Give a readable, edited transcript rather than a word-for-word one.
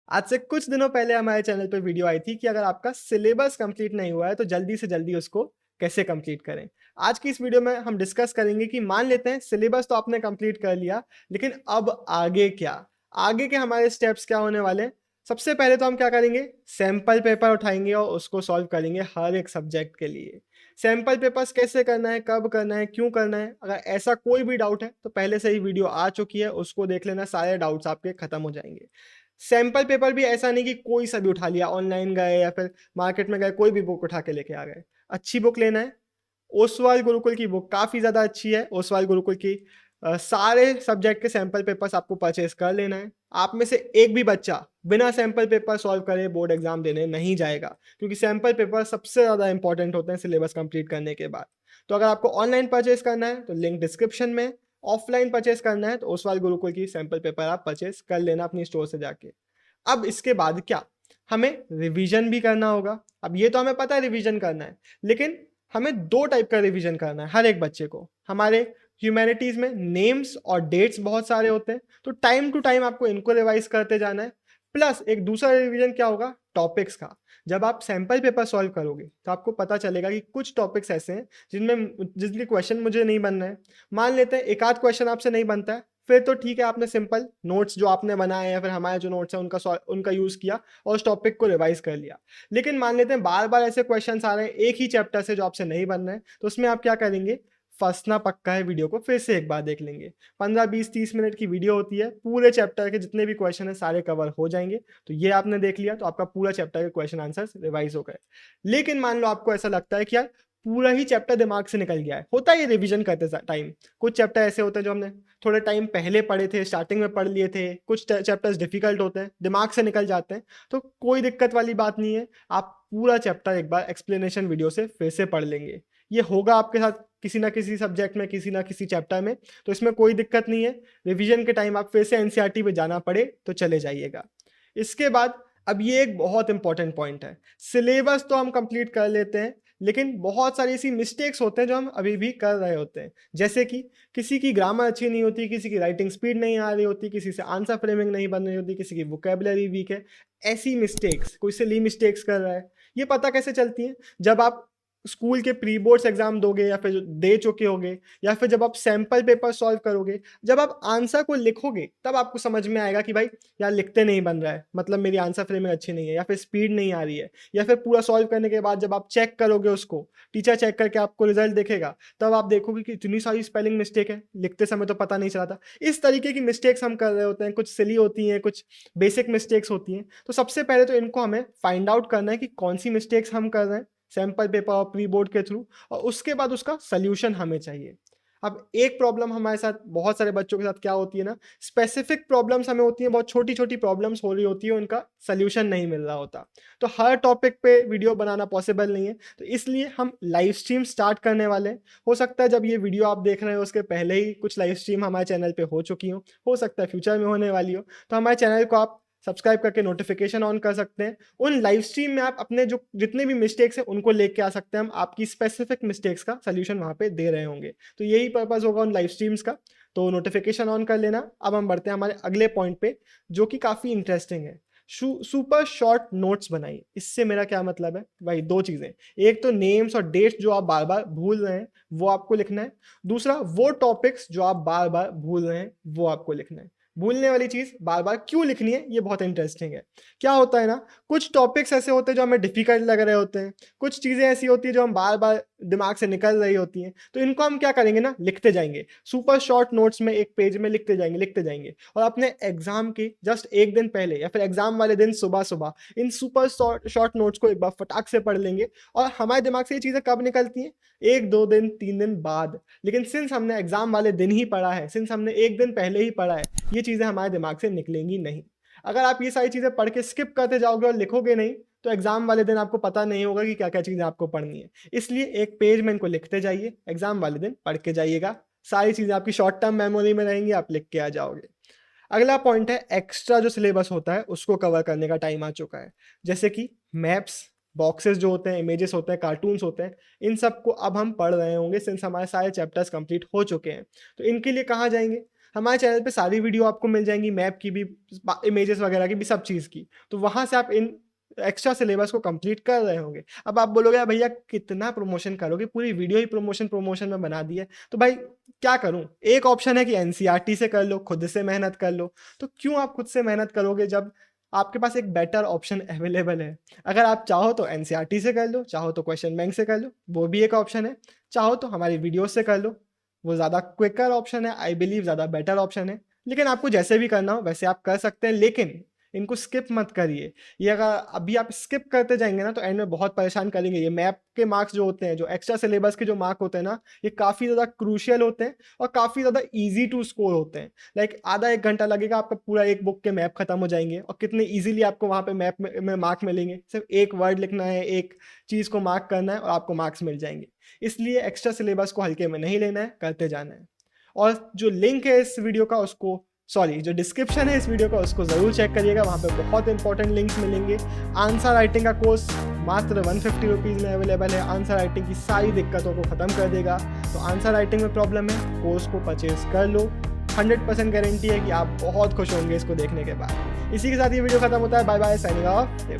आज से कुछ दिनों पहले हमारे चैनल पे वीडियो आई थी कि अगर आपका सिलेबस कंप्लीट नहीं हुआ है तो जल्दी से जल्दी उसको कैसे कंप्लीट करें। आज की इस वीडियो में हम डिस्कस करेंगे कि मान लेते हैं सिलेबस तो आपने कंप्लीट कर लिया, लेकिन अब आगे क्या? आगे के हमारे स्टेप्स क्या होने वाले हैं? सबसे पहले तो हम क्या करेंगे, सैंपल पेपर उठाएँगे और उसको सॉल्व करेंगे हर एक सब्जेक्ट के लिए। सैंपल पेपर्स कैसे करना है, कब करना है, क्यों करना है? अगर ऐसा कोई भी डाउट है तो पहले से ही वीडियो आ चुकी है, उसको देख लेना, सारे डाउट्स आपके खत्म हो जाएँगे। सैंपल पेपर भी ऐसा नहीं कि कोई सा भी उठा लिया, ऑनलाइन गए या फिर मार्केट में गए, कोई भी बुक उठा के लेके आ गए। अच्छी बुक लेना है, ओसवाल गुरुकुल की बुक काफ़ी ज़्यादा अच्छी है। ओसवाल गुरुकुल की सारे सब्जेक्ट के सैंपल पेपर्स आपको परचेज़ कर लेना है। आप में से एक भी बच्चा बिना सैंपल पेपर सॉल्व करे बोर्ड एग्ज़ाम देने नहीं जाएगा, क्योंकि सैंपल पेपर सबसे ज़्यादा इंपॉर्टेंट होते हैं सिलेबस कंप्लीट करने के बाद। तो अगर आपको ऑनलाइन परचेज़ करना है तो लिंक डिस्क्रिप्शन में, ऑफलाइन परचेज़ करना है तो ओसवाल गुरुकुल की सैंपल पेपर आप परचेज़ कर लेना अपनी स्टोर से जाके। अब इसके बाद क्या? हमें रिवीजन भी करना होगा। अब ये तो हमें पता है रिवीजन करना है, लेकिन हमें 2 टाइप का रिवीजन करना है हर एक बच्चे को। हमारे ह्यूमैनिटीज़ में नेम्स और डेट्स बहुत सारे होते हैं, तो टाइम टू टाइम आपको इनको रिवाइज़ करते जाना है। प्लस एक दूसरा रिवीजन क्या होगा? टॉपिक्स का। जब आप सैंपल पेपर सॉल्व करोगे, तो आपको पता चलेगा कि कुछ टॉपिक्स ऐसे हैं जिनके क्वेश्चन मुझे नहीं बनना है। मान लेते हैं एक आध क्वेश्चन आपसे नहीं बनता है, फिर तो ठीक है, आपने सिंपल नोट्स जो आपने बनाए हैं या फिर हमारे जो नोट्स हैं उनका यूज़ किया और उस टॉपिक को रिवाइज़ कर लिया। लेकिन मान लेते हैं बार-बार ऐसे क्वेश्चन्स आ रहे हैं एक ही चैप्टर से जो आपसे नहीं बन रहे हैं, तो उसमें आप क्या करेंगे? फँसना पक्का है, वीडियो को फिर से एक बार देख लेंगे। 15, 20, 30 मिनट की वीडियो होती है, पूरे चैप्टर के जितने भी क्वेश्चन हैं सारे कवर हो जाएँगे। तो ये आपने देख लिया तो आपका पूरा चैप्टर के क्वेश्चन आंसर्स रिवाइज़ हो गए। लेकिन मान लो आपको ऐसा लगता है कि यार पूरा ही चैप्टर दिमाग से निकल गया है। होता है ये रिवीजन करते टाइम। कुछ चैप्टर ऐसे होते हैं जो हमने थोड़े टाइम पहले पढ़े थे, स्टार्टिंग में पढ़ लिए थे, कुछ चैप्टर्स डिफ़िकल्ट होते हैं, दिमाग से निकल जाते हैं, तो कोई दिक्कत वाली बात नहीं है। आप पूरा चैप्टर एक बार एक्सप्लेनेशन वीडियो से फिर से पढ़ लेंगे। ये होगा आपके साथ किसी न किसी सब्जेक्ट में, किसी न किसी चैप्टर में, तो इसमें कोई दिक्कत नहीं है। रिवीजन के टाइम आप फिर से एनसीईआरटी पे जाना पड़े, तो चले जाइएगा। इसके बाद अब ये एक बहुत इंपॉर्टेंट पॉइंट है। सिलेबस तो हम कंप्लीट कर लेते हैं, लेकिन बहुत सारी ऐसी मिस्टेक्स होते हैं जो हम अभी भी कर रहे होते हैं। जैसे कि किसी की ग्रामर अच्छी नहीं होती, किसी की राइटिंग स्पीड नहीं आ रही होती, किसी से आंसर फ्रेमिंग नहीं बन रही होती, किसी की वोकैबुलरी वीक है। ऐसी मिस्टेक्स, कोई सिली मिस्टेक्स कर रहा है, ये पता कैसे चलती हैं? जब आप स्कूल के प्री बोर्ड्स एग्ज़ाम दोगे या फिर जो दे चुके होगे, या फिर जब आप सैंपल पेपर सॉल्व करोगे, जब आप आंसर को लिखोगे, तब आपको समझ में आएगा कि भाई यार लिखते नहीं बन रहा है, मतलब मेरी आंसर फ्रेमिंग अच्छी नहीं है, या फिर स्पीड नहीं आ रही है, या फिर पूरा सॉल्व करने के बाद जब आप चेक करोगे उसको, टीचर चेक करके आपको रिजल्ट देखेगा, तब आप देखोगे कि इतनी सारी स्पेलिंग मिस्टेक है, लिखते समय तो पता नहीं चला था। इस तरीके की मिस्टेक्स हम कर रहे होते हैं, कुछ सिली होती हैं, कुछ बेसिक मिस्टेक्स होती हैं। तो सबसे पहले तो इनको हमें फाइंड आउट करना है कि कौन-सी मिस्टेक्स हम कर रहे हैं, सैंपल पेपर और प्री बोर्ड के थ्रू, और उसके बाद उसका सॉल्यूशन हमें चाहिए। अब एक प्रॉब्लम हमारे साथ बहुत सारे बच्चों के साथ क्या होती है ना, स्पेसिफिक प्रॉब्लम्स हमें होती हैं, बहुत छोटी-छोटी प्रॉब्लम्स हो रही होती है, उनका सॉल्यूशन नहीं मिल रहा होता। तो हर टॉपिक पे वीडियो बनाना पॉसिबल नहीं है, तो इसलिए हम लाइव स्ट्रीम स्टार्ट करने वाले हैं। हो सकता है जब ये वीडियो आप देख रहे हो उसके पहले ही कुछ लाइव स्ट्रीम हमारे चैनल पे हो चुकी हो सकता है फ्यूचर में होने वाली हो। तो हमारे चैनल को आप सब्सक्राइब करके नोटिफ़िकेशन ऑन कर सकते हैं। उन लाइव स्ट्रीम में आप अपने जो जितने भी मिस्टेक्स हैं उनको लेके आ सकते हैं, हम आपकी स्पेसिफिक मिस्टेक्स का सॉल्यूशन वहाँ पे दे रहे होंगे। तो यही पर्पस होगा उन लाइव स्ट्रीम्स का, तो नोटिफिकेशन ऑन कर लेना। अब हम बढ़ते हैं हमारे अगले पॉइंट पे, जो कि काफ़ी इंटरेस्टिंग है। सुपर शॉर्ट नोट्स बनाइए। इससे मेरा क्या मतलब है भाई? दो चीज़ें, एक तो नेम्स और डेट्स जो आप बार बार भूल रहे हैं वो आपको लिखना है, दूसरा वो टॉपिक्स जो आप बार बार भूल रहे हैं वो आपको लिखना है। भूलने वाली चीज़ बार बार क्यों लिखनी है, ये बहुत इंटरेस्टिंग है। क्या होता है ना, कुछ टॉपिक्स ऐसे होते हैं जो हमें डिफिकल्ट लग रहे होते हैं, कुछ चीज़ें ऐसी होती है जो हम बार बार दिमाग से निकल रही होती हैं, तो इनको हम क्या करेंगे ना, लिखते जाएंगे। सुपर शॉर्ट नोट्स में एक पेज में लिखते जाएंगे, और अपने एग्जाम के जस्ट एक दिन पहले या फिर एग्जाम वाले दिन सुबह सुबह इन सुपर शॉर्ट नोट्स को एक बार फटाक से पढ़ लेंगे। और हमारे दिमाग से ये चीज़ें कब निकलती हैं? 1-2 दिन 3 दिन बाद। लेकिन सिंस हमने एग्जाम वाले दिन ही पढ़ा है, सिंस हमने एक दिन पहले ही पढ़ा है, ये चीज़ें हमारे दिमाग से निकलेंगी नहीं। अगर आप ये सारी चीज़ें पढ़ के स्किप करते जाओगे और लिखोगे नहीं, तो एग्ज़ाम वाले दिन आपको पता नहीं होगा कि क्या-क्या चीज़ें आपको पढ़नी है। इसलिए एक पेज में इनको लिखते जाइए, एग्ज़ाम वाले दिन पढ़ के जाइएगा। सारी चीज़ें आपकी शॉर्ट टर्म मेमोरी में रहेंगी, आप लिख के आ जाओगे। अगला पॉइंट है, एक्स्ट्रा जो सिलेबस होता है उसको कवर करने का टाइम आ चुका है। जैसे कि मैप्स, बॉक्सेस जो होते हैं, इमेजेस होते हैं, कार्टून्स होते हैं, इन सबको अब हम पढ़ रहे होंगे सिंस हमारे सारे चैप्टर्स कंप्लीट हो चुके हैं। तो इनके लिए कहाँ जाएँगे? हमारे चैनल पे सारी वीडियो आपको मिल जाएँगी, मैप की भी, इमेजेस वगैरह की भी, सब चीज़ की। तो वहाँ से आप इन एक्स्ट्रा सिलेबस को कंप्लीट कर रहे होंगे। अब आप बोलोगे भैया कितना प्रमोशन करोगे, पूरी वीडियो ही प्रमोशन में बना दी है, तो भाई क्या करूँ? एक ऑप्शन है कि एनसीईआरटी से कर लो, खुद से मेहनत कर लो। तो क्यों आप खुद से मेहनत करोगे जब आपके पास एक बेटर ऑप्शन अवेलेबल है? अगर आप चाहो तो एनसीईआरटी से कर लो, चाहो तो क्वेश्चन बैंक से कर लो, वो भी एक ऑप्शन है। चाहो तो हमारी वीडियोज़ से कर लो, वो ज़्यादा क्विकर ऑप्शन है, आई बिलीव ज़्यादा बेटर ऑप्शन है। लेकिन आपको जैसे भी करना हो वैसे आप कर सकते हैं, लेकिन इनको स्किप मत करिए। ये अगर अभी आप स्किप करते जाएँगे ना तो एंड में बहुत परेशान करेंगे। ये मैप के मार्क्स जो होते हैं, जो एक्स्ट्रा सिलेबस के जो मार्क होते हैं ना, ये काफ़ी ज़्यादा क्रूशियल होते हैं और काफ़ी ज़्यादा ईज़ी टू स्कोर होते हैं। लाइक आधा 1 घंटा लगेगा, आपका पूरा एक बुक के मैप खत्म हो जाएँगे और कितने ईज़िली आपको वहाँ पे मैप में मार्क मिलेंगे। सिर्फ़ एक वर्ड लिखना है, एक चीज़ को मार्क करना है और आपको मार्क्स मिल जाएँगे। इसलिए एक्स्ट्रा सिलेबस को हल्के में नहीं लेना है, करते जाना है। और जो लिंक है इस वीडियो का उसको जो डिस्क्रिप्शन है इस वीडियो का उसको ज़रूर चेक करिएगा, वहाँ पे बहुत इंपॉर्टेंट लिंक्स मिलेंगे। आंसर राइटिंग का कोर्स मात्र 150 रुपीज़ में अवेलेबल है। आंसर राइटिंग की सारी दिक्कतों को ख़त्म कर देगा। तो आंसर राइटिंग में प्रॉब्लम है, कोर्स को परचेज़ कर लो। 100% गारंटी है कि आप बहुत खुश होंगे इसको देखने के बाद। इसी के साथ ये वीडियो खत्म होता है। Bye bye, signing off,